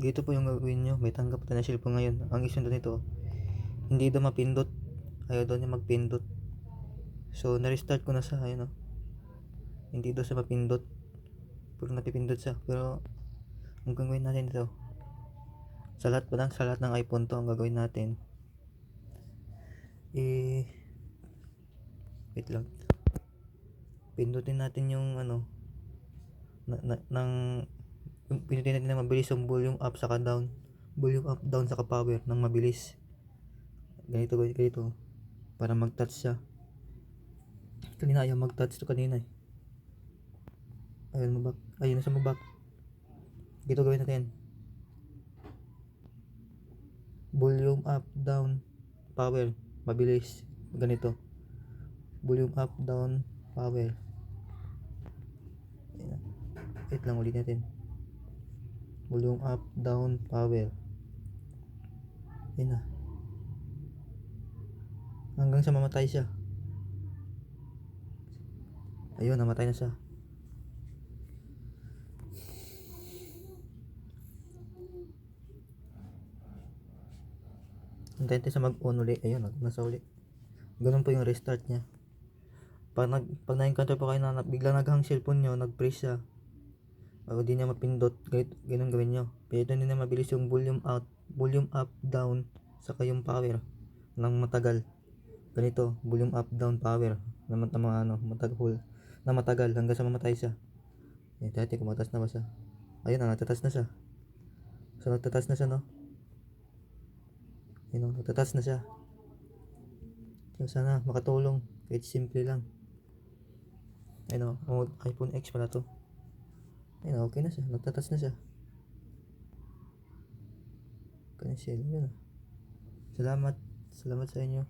Ganito po yung gagawin nyo. May tanggap na cellphone ngayon. Ang issue nito, hindi daw mapindot. Ayaw daw niya magpindot. So, na-restart ko na siya. Ayun o. Hindi daw siya mapindot. Pero napipindot siya. Pero, ang gagawin natin ito. Sa lahat ng iPhone to, ang gagawin natin. Wait lang. Pindutin natin yung pindutin natin na mabilis yung volume up saka down. Volume up, down saka power ng mabilis. Ganito. Para mag-touch siya. Kanina ayaw mag-touch to kanina eh. Ayun na siya mag-back. Dito gawin natin. Volume up, down, power. Mabilis. Ganito. Volume up, down, power. Wait lang, ulit natin. Volume up, down, power. Ayun na. Hanggang sa mamatay siya. Ayun, namatay na siya. Hintayin tayo sa mag-on uli. Ayun, nasa uli. Ganun po yung restart niya. Pag na-encounter po kayo na biglang naghang cellphone nyo, nag-freeze siya. O di niya mapindot, ganun gawin nyo. Pwede nyo na mabilis yung volume up, down, saka yung power ng matagal. Ganito, volume up, down, power na matagal hanggang sa mamatay siya. Yan, dati kumatas na ba siya? Ayun na, natatas na siya. So, natatas na siya, no? Ayun, natatas na siya. So, sana makatulong. Kahit simple lang. Ayun, iPhone X pala to. Ayun, okay na siya. Nagtatas na siya. Cancel. Yun. Salamat sa inyo.